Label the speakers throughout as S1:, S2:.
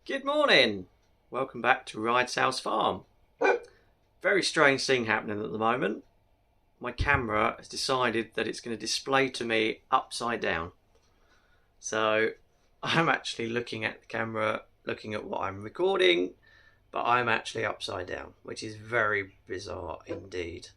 S1: Good morning. Welcome back to Ride's House Farm. Very strange thing happening at the moment. My camera has decided that it's going to display to me upside down. So I'm actually looking at the camera, looking at what I'm recording, but I'm actually upside down, which is very bizarre indeed.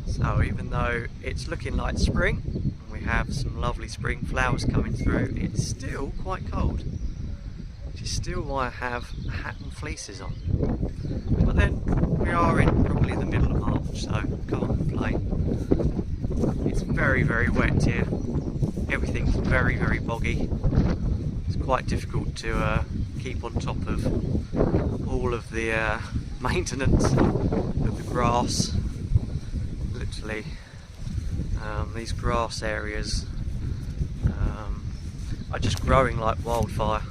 S1: So even though it's looking like spring, and we have some lovely spring flowers coming through, it's still quite cold, which is still why I have a hat and fleeces on. But then we are in probably the middle of March, so can't complain. It's very, very wet here. Everything's very, very boggy. It's quite difficult to keep on top of all of the maintenance of the grass. Literally, these grass areas are just growing like wildfire,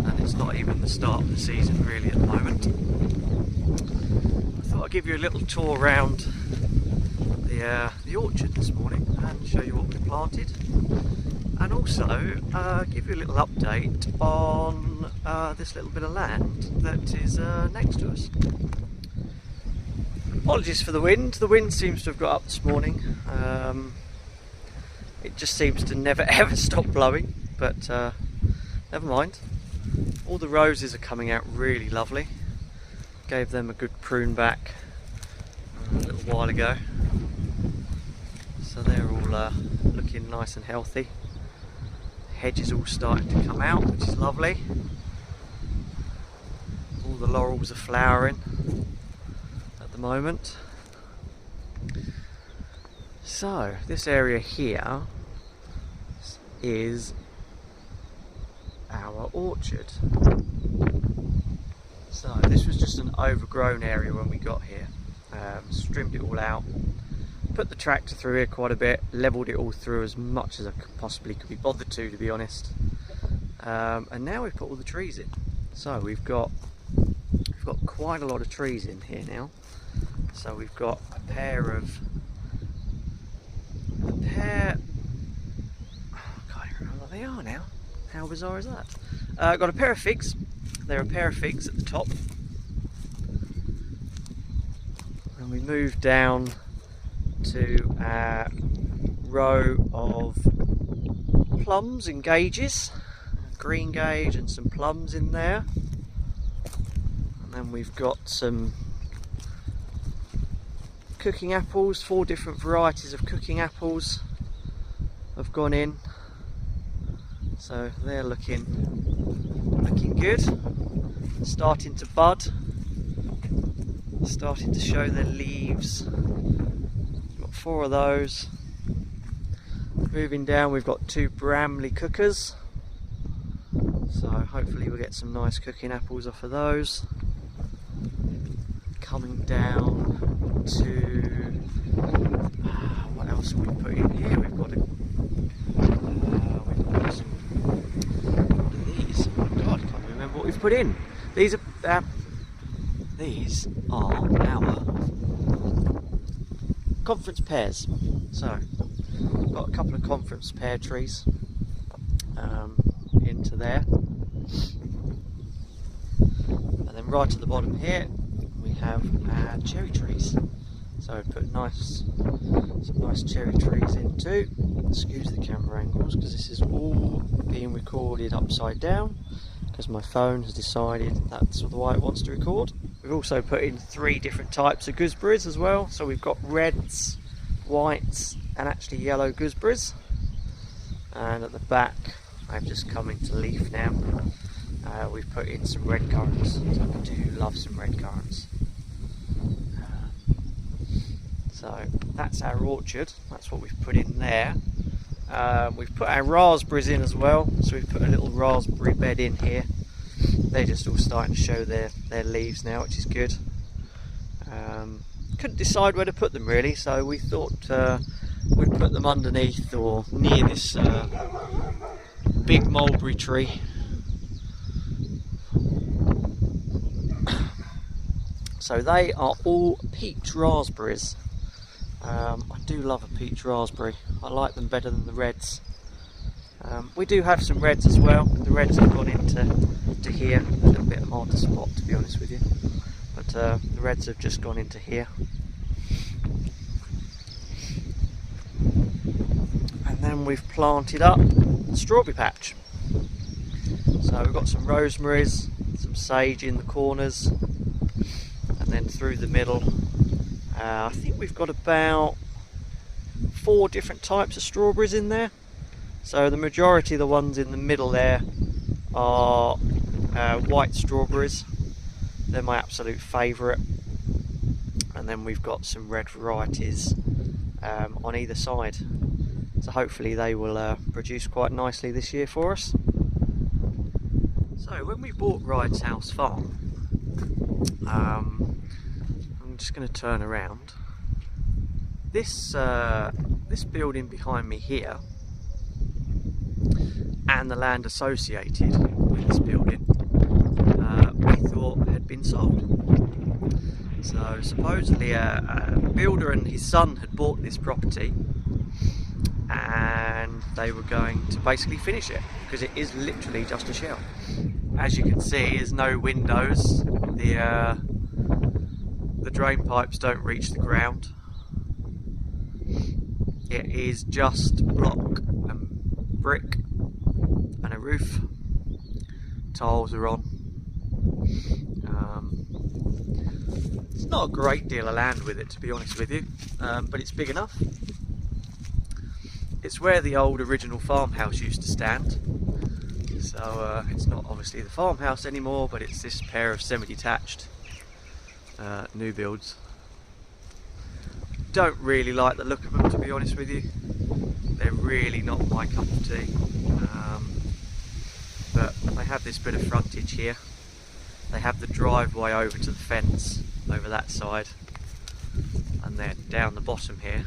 S1: and it's not even the start of the season really at the moment. I thought I'd give you a little tour around the orchard this morning and show you what we planted, and also give you a little update on this little bit of land that is next to us. Apologies for the wind. The wind seems to have got up this morning. It just seems to never ever stop blowing, but never mind. All the roses are coming out really lovely. Gave them a good prune back a little while ago, so they're all looking nice and healthy. The hedge is all starting to come out, which is lovely. All the laurels are flowering moment. So this area here is our orchard. So this was just an overgrown area when we got here. Trimmed it all out, put the tractor through here quite a bit, levelled it all through as much as I possibly could be bothered to be honest. And now we've put all the trees in. So we've got quite a lot of trees in here now. So we've got a pair, I can't even remember what they are now. How bizarre is that? I've got a pair of figs. There are a pair of figs at the top. And we move down to a row of plums and gages. A green gage and some plums in there. And then we've got some cooking apples. 4 different varieties of cooking apples have gone in, so they're looking good, starting to bud, starting to show their leaves. Got 4 of those. Moving down, we've got 2 Bramley cookers, so hopefully we'll get some nice cooking apples off of those. Coming down to what else have we put in here? We've got some, what are these? Oh God, I can't remember what we've put in. These are our conference pears. So got a couple of conference pear trees into there, and then right at the bottom here we have our cherry trees. So I put some nice cherry trees in too. Excuse the camera angles because this is all being recorded upside down because my phone has decided that's the way it wants to record. We've also put in 3 different types of gooseberries as well. So we've got reds, whites and actually yellow gooseberries. And at the back, I've just come into leaf now. We've put in some red currants. So I do love some red currants. So that's our orchard. That's what we've put in there. We've put our raspberries in as well. So we've put a little raspberry bed in here. They're just all starting to show their leaves now, which is good. Couldn't decide where to put them really, so we thought we'd put them underneath or near this big mulberry tree. So they are all peach raspberries. I do love a peach raspberry. I like them better than the reds. We do have some reds as well. The reds have gone into here. A little bit hard to spot, to be honest with you. But the reds have just gone into here. And then we've planted up the strawberry patch. So we've got some rosemaries, some sage in the corners, and then through the middle. I think we've got about 4 different types of strawberries in there. So the majority of the ones in the middle there are white strawberries. They're my absolute favourite. And then we've got some red varieties on either side. So hopefully they will produce quite nicely this year for us. So when we bought Ride's House Farm, I'm just going to turn around. This building behind me here, and the land associated with this building, we thought had been sold. So supposedly a builder and his son had bought this property, and they were going to basically finish it because it is literally just a shell. As you can see, there's no windows. The drain pipes don't reach the ground. It is just block and brick and a roof. Tiles are on. It's not a great deal of land with it, to be honest with you, but it's big enough. It's where the old original farmhouse used to stand. So it's not obviously the farmhouse anymore, but it's this pair of semi-detached new builds. Don't really like the look of them, to be honest with you. They're really not my cup of tea. But they have this bit of frontage here. They have the driveway over to the fence over that side, and then down the bottom here,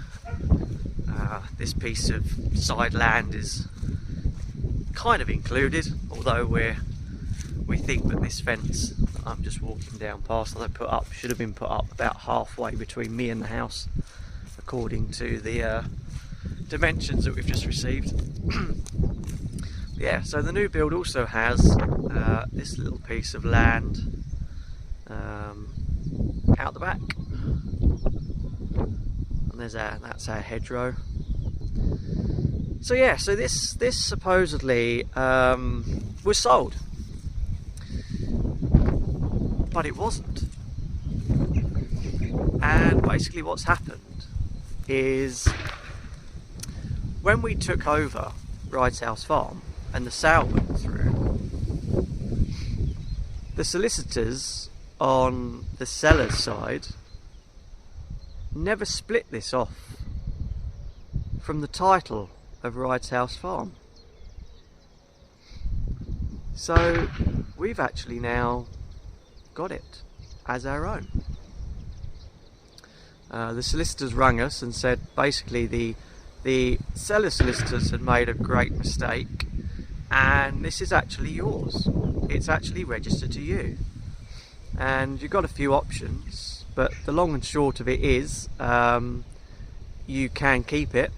S1: this piece of side land is kind of included, although we think that this fence that I'm just walking down past that I put up should have been put up about halfway between me and the house, according to the dimensions that we've just received. Yeah, so the new build also has this little piece of land out the back, and that's our hedgerow. So yeah, so this supposedly was sold, but it wasn't. And basically what's happened is, when we took over Ride's House Farm and the sale went through, the solicitors on the seller's side never split this off from the title of Ride's House Farm. So we've actually now got it as our own. The solicitors rang us and said basically the seller solicitors had made a great mistake, and this is actually yours. It's actually registered to you, and you've got a few options, but the long and short of it is you can keep it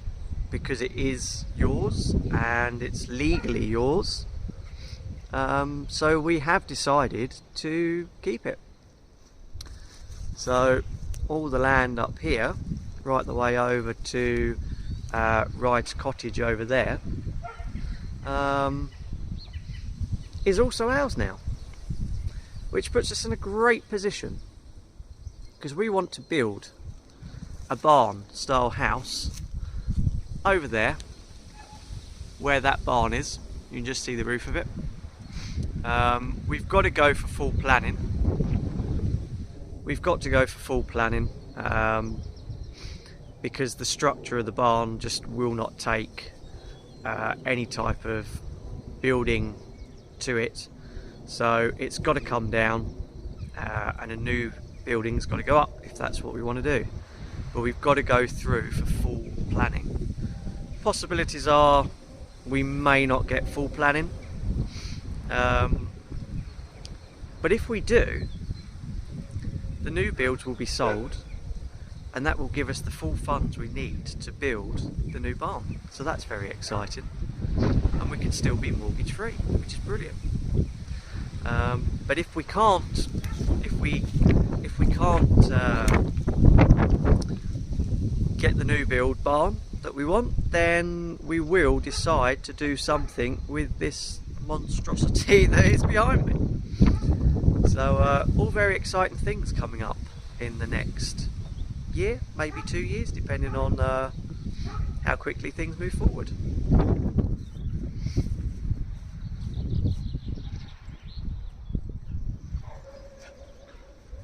S1: because it is yours and it's legally yours. So we have decided to keep it. So all the land up here, right the way over to Ride's cottage over there, is also ours now, which puts us in a great position, because we want to build a barn style house over there where that barn is. You can just see the roof of it. We've got to go for full planning. Because the structure of the barn just will not take any type of building to it. So it's got to come down and a new building's got to go up if that's what we want to do. But we've got to go through for full planning. Possibilities are we may not get full planning, but if we do, the new builds will be sold, and that will give us the full funds we need to build the new barn. So that's very exciting, and we can still be mortgage free, which is brilliant. But if we can't, get the new build barn that we want, then we will decide to do something with this monstrosity that is behind me. So all very exciting things coming up in the next year, maybe 2 years, depending on how quickly things move forward.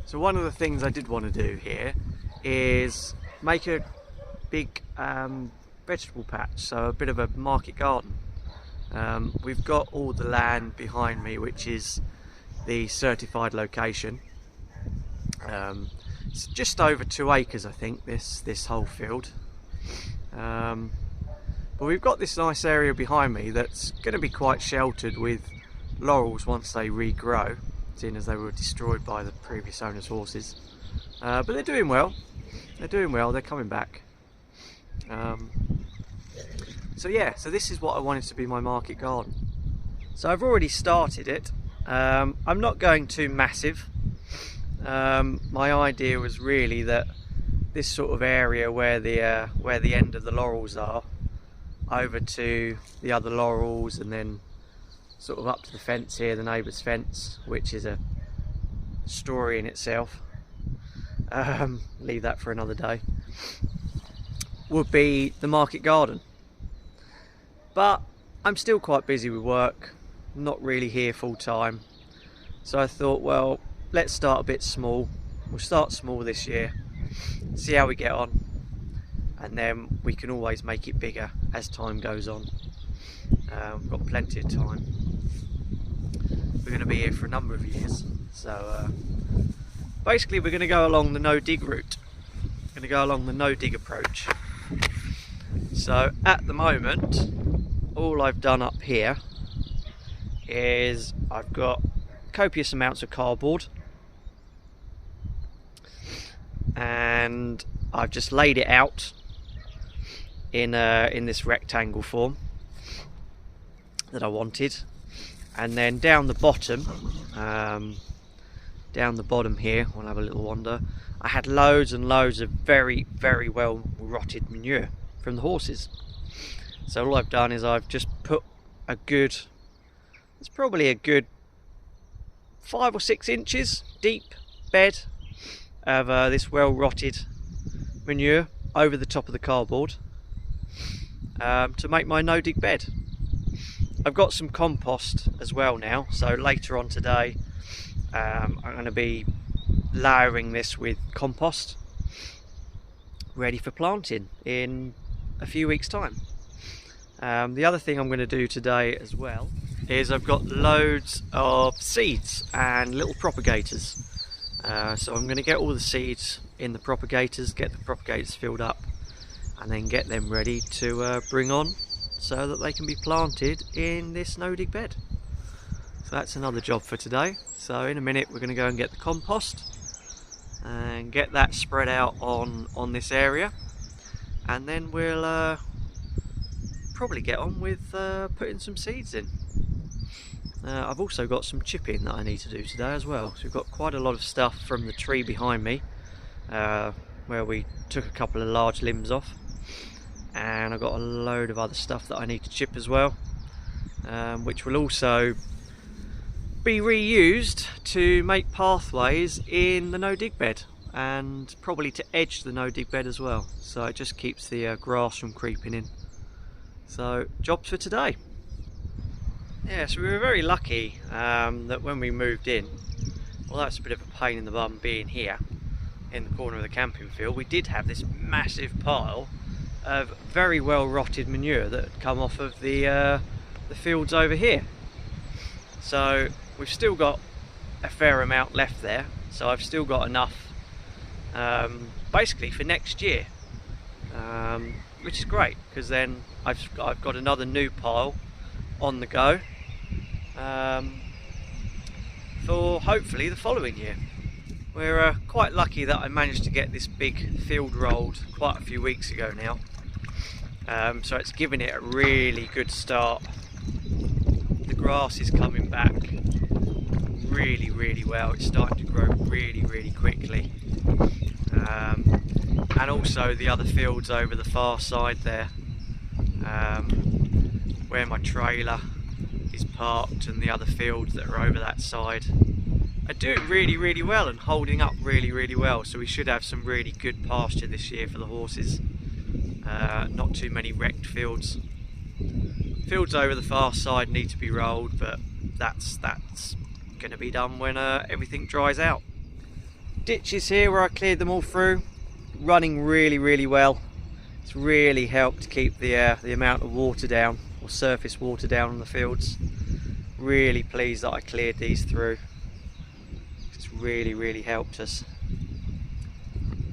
S1: So one of the things I did want to do here is make a big vegetable patch, so a bit of a market garden. We've got all the land behind me, which is the certified location. It's just over 2 acres, I think, this whole field. But we've got this nice area behind me that's going to be quite sheltered with laurels once they regrow, seeing as they were destroyed by the previous owner's horses. But they're doing well. They're coming back. So yeah, so this is what I wanted to be my market garden. So I've already started it. I'm not going too massive. My idea was really that this sort of area where the end of the laurels are, over to the other laurels, and then sort of up to the fence here, the neighbour's fence, which is a story in itself. Leave that for another day. Would be the market garden. But I'm still quite busy with work, not really here full time. So I thought, well, let's start a bit small. We'll start small this year, see how we get on, and then we can always make it bigger as time goes on. We've got plenty of time. We're going to be here for a number of years. So basically we're going to go along the no-dig route. We're going to go along the no-dig approach. So at the moment, all I've done up here is I've got copious amounts of cardboard, and I've just laid it out in this rectangle form that I wanted, and then down the bottom here, we'll have a little wander, I had loads and loads of very well rotted manure from the horses. So all I've done is I've just put it's probably a good 5 or 6 inches deep bed of this well rotted manure over the top of the cardboard to make my no-dig bed. I've got some compost as well now, so later on today I'm going to be layering this with compost, ready for planting in a few weeks time. The other thing I'm going to do today as well is I've got loads of seeds and little propagators. So I'm going to get all the seeds in the propagators, get the propagators filled up, and then get them ready to bring on so that they can be planted in this no-dig bed. So that's another job for today. So in a minute we're going to go and get the compost and get that spread out on this area, and then we'll probably get on with putting some seeds in. I've also got some chipping that I need to do today as well. So we've got quite a lot of stuff from the tree behind me where we took a couple of large limbs off, and I've got a load of other stuff that I need to chip as well, which will also be reused to make pathways in the no-dig bed, and probably to edge the no-dig bed as well, so it just keeps the grass from creeping in. So jobs for today. Yeah, so we were very lucky that when we moved in, although it's a bit of a pain in the bum being here in the corner of the camping field, we did have this massive pile of very well rotted manure that had come off of the fields over here. So we've still got a fair amount left there, so I've still got enough basically for next year, which is great, because then I've got another new pile on the go for hopefully the following year. We're quite lucky that I managed to get this big field rolled quite a few weeks ago now. So it's given it a really good start. The grass is coming back really well. It's starting to grow really quickly. And also the other fields over the far side there, where my trailer is parked, and the other fields that are over that side are doing really well and holding up really well. So we should have some really good pasture this year for the horses. Not too many wrecked fields. Fields over the far side need to be rolled, but that's going to be done when everything dries out. Ditches here where I cleared them all through, running really well. It's really helped to keep the amount of water down, or surface water down on the fields. Really pleased that I cleared these through. It's really helped us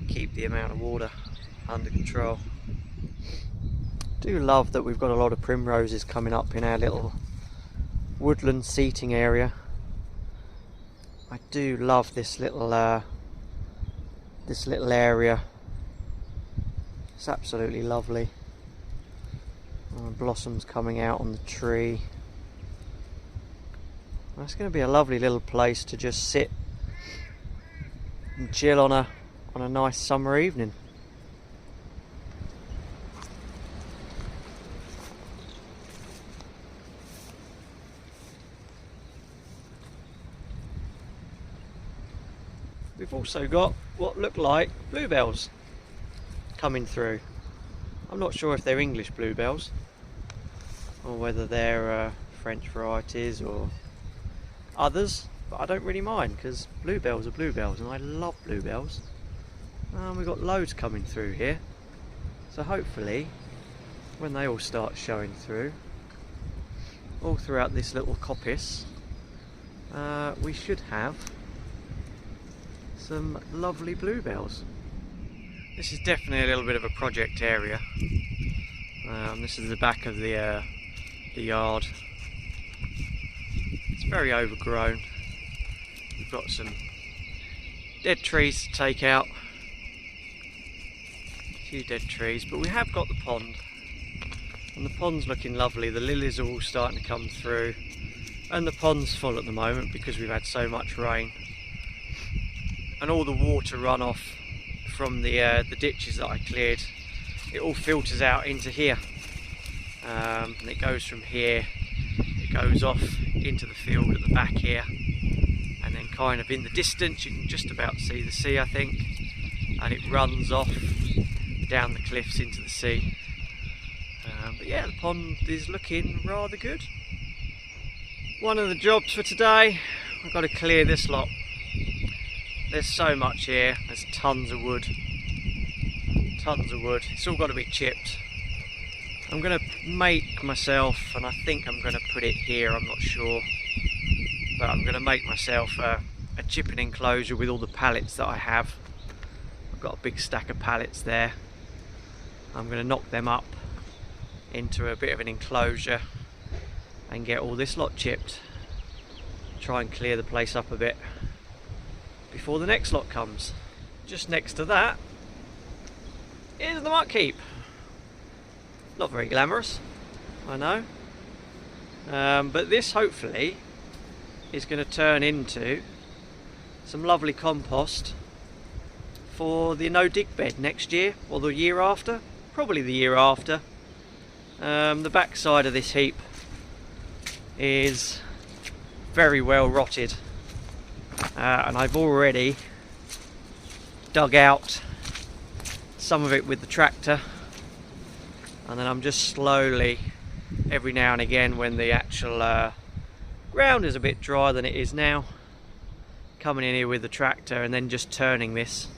S1: keep the amount of water under control. Do love that we've got a lot of primroses coming up in our little woodland seating area. I do love this little area. It's absolutely lovely. Blossoms coming out on the tree. It's going to be a lovely little place to just sit and chill on a nice summer evening. We've also got what look like bluebells coming through. I'm not sure if they're English bluebells or whether they're French varieties or others, but I don't really mind because bluebells are bluebells and I love bluebells. And we've got loads coming through here, so hopefully when they all start showing through all throughout this little coppice, we should have some lovely bluebells. This is definitely a little bit of a project area. This is the back of the yard. It's very overgrown. We've got some dead trees to take out. A few dead trees, but we have got the pond. And the pond's looking lovely. The lilies are all starting to come through. And the pond's full at the moment because we've had so much rain. And all the water runoff from the ditches that I cleared, it all filters out into here, and it goes from here, it goes off into the field at the back here, and then kind of in the distance you can just about see the sea, I think, and it runs off down the cliffs into the sea. But yeah, the pond is looking rather good. One of the jobs for today, I've got to clear this lot. There's so much here, there's tons of wood. It's all got to be chipped. I'm going to make myself, and I think I'm going to put it here, I'm not sure, but I'm going to make myself a chipping enclosure with all the pallets that I have. I've got a big stack of pallets there. I'm going to knock them up into a bit of an enclosure and get all this lot chipped. Try and clear the place up a bit before the next lot comes. Just next to that is the muck heap. Not very glamorous, I know, but this hopefully is going to turn into some lovely compost for the no-dig bed next year, or the year after, probably the year after. The back side of this heap is very well rotted, and I've already dug out some of it with the tractor, and then I'm just slowly, every now and again when the actual ground is a bit drier than it is now, coming in here with the tractor and then just turning this.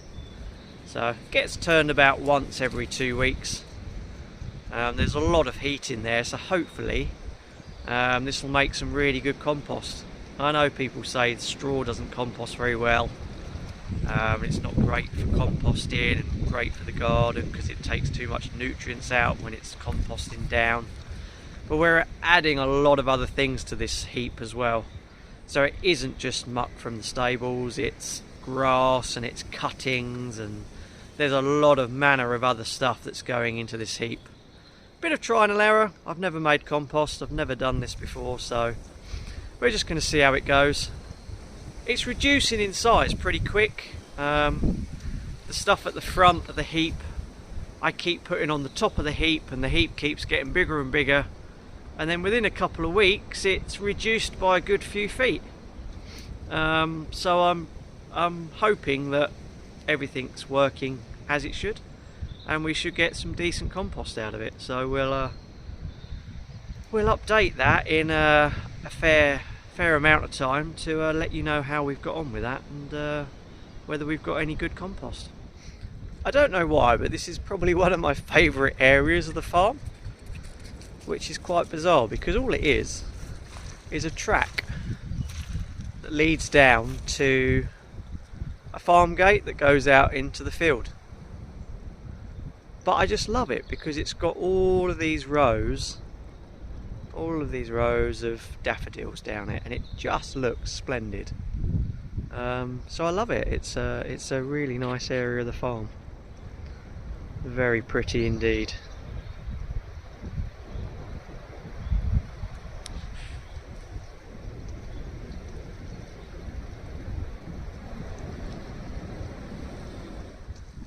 S1: So it gets turned about once every 2 weeks. There's a lot of heat in there, so hopefully this will make some really good compost. I know people say straw doesn't compost very well. It's not great for composting and great for the garden because it takes too much nutrients out when it's composting down. But we're adding a lot of other things to this heap as well. So it isn't just muck from the stables, it's grass and it's cuttings, and there's a lot of manner of other stuff that's going into this heap. Bit of trial and error. I've never made compost, I've never done this before, so we're just going to see how it goes. It's reducing in size pretty quick. The stuff at the front of the heap I keep putting on the top of the heap, and the heap keeps getting bigger and bigger, and then within a couple of weeks it's reduced by a good few feet. So I'm hoping that everything's working as it should, and we should get some decent compost out of it. So we'll update that in a fair amount of time to let you know how we've got on with that, and whether we've got any good compost. I don't know why, but this is probably one of my favourite areas of the farm, which is quite bizarre because all it is a track that leads down to a farm gate that goes out into the field. But I just love it because it's got all of these rows of daffodils down it, and it just looks splendid. So I love it. It's a really nice area of the farm. Very pretty indeed.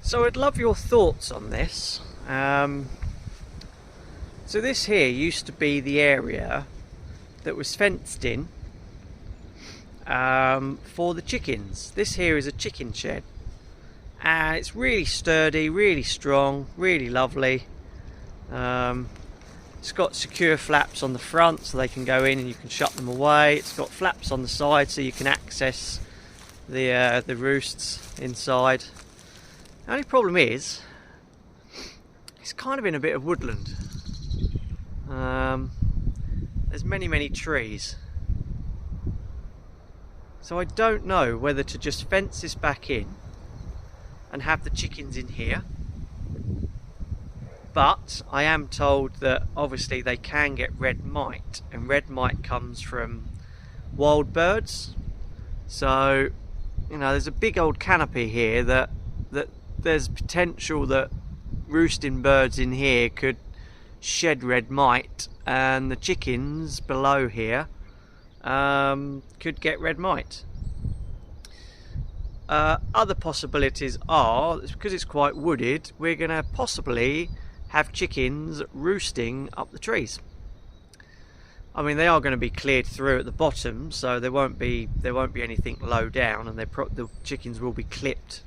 S1: So I'd love your thoughts on this. So this here used to be the area that was fenced in for the chickens. This here is a chicken shed, and it's really sturdy, really strong, really lovely. It's got secure flaps on the front so they can go in and you can shut them away. It's got flaps on the side so you can access the roosts inside. The only problem is it's kind of in a bit of woodland. There's many trees, so I don't know whether to just fence this back in and have the chickens in here. But I am told that obviously they can get red mite, and red mite comes from wild birds. So, you know, there's a big old canopy here that there's potential that roosting birds in here could shed red mite, and the chickens below here could get red mite. Other possibilities are, because it's quite wooded, we're going to possibly have chickens roosting up the trees. I mean, they are going to be cleared through at the bottom, so there won't be anything low down, and the chickens will be clipped.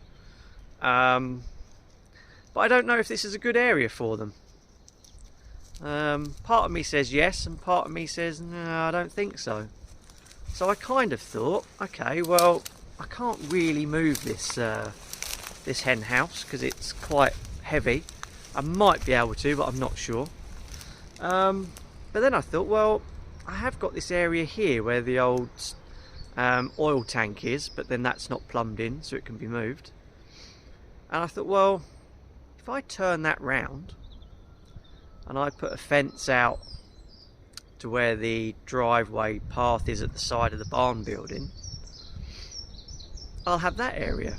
S1: But I don't know if this is a good area for them. Part of me says yes, and part of me says no, I don't think so. So I kind of thought, okay, well, I can't really move this this hen house because it's quite heavy. I might be able to, but I'm not sure. But then I thought, well, I have got this area here where the old oil tank is, but then that's not plumbed in, so it can be moved. And I thought, well, if I turn that round and I put a fence out to where the driveway path is at the side of the barn building, I'll have that area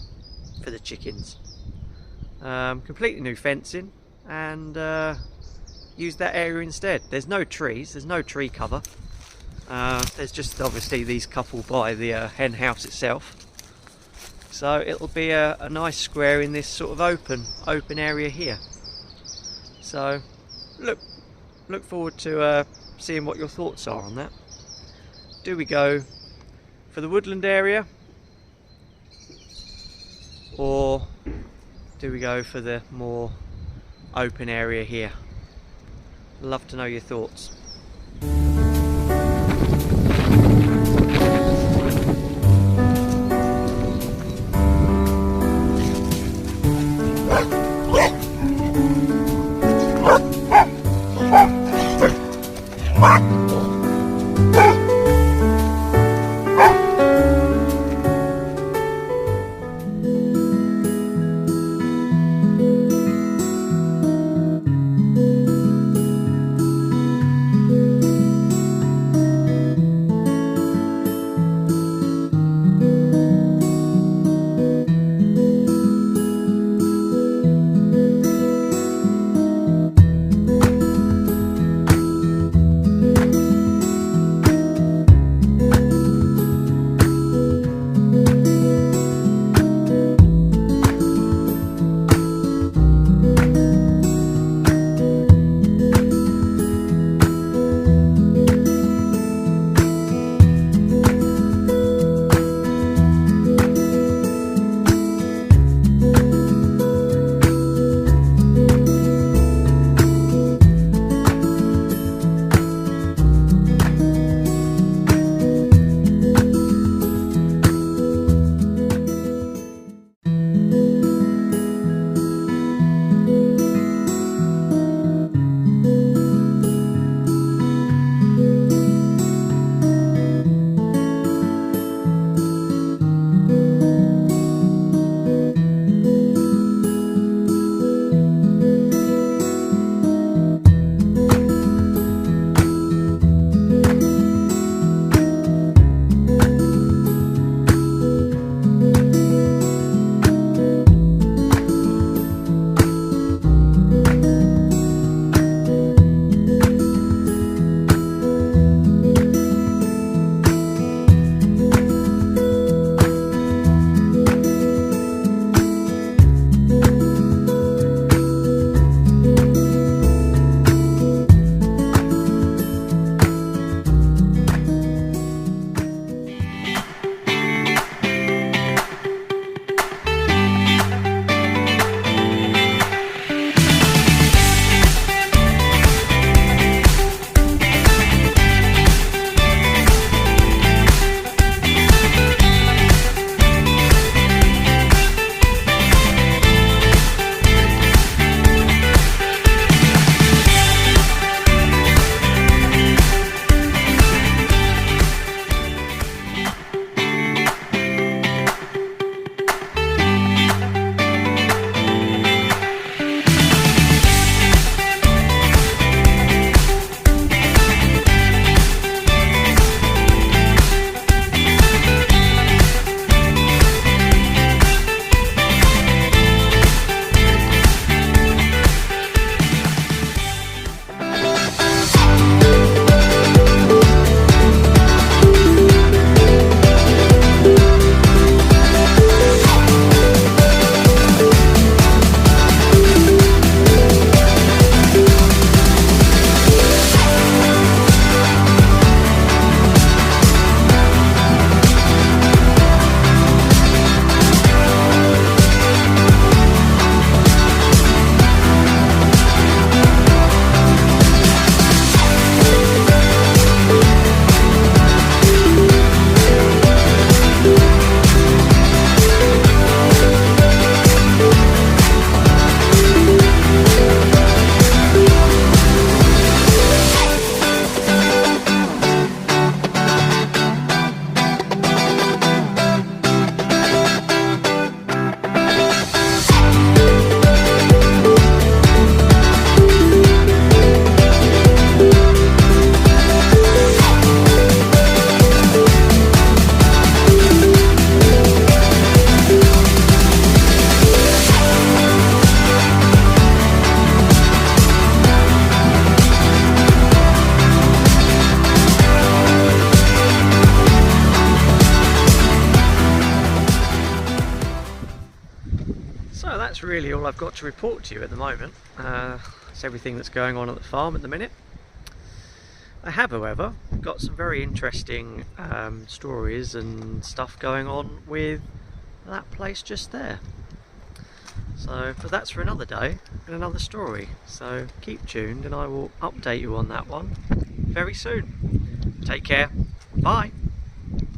S1: for the chickens. Completely new fencing, and use that area instead. There's no trees, there's no tree cover. There's just obviously these couple by the hen house itself. So it'll be a nice square in this sort of open area here. So look forward to seeing what your thoughts are on that. Do we go for the woodland area, or do we go for the more open area here? Love to know your thoughts. So that's really all I've got to report to you at the moment. It's everything that's going on at the farm at the minute. I have, however, got some very interesting stories and stuff going on with that place just there. But that's for another day and another story. So keep tuned and I will update you on that one very soon. Take care. Bye.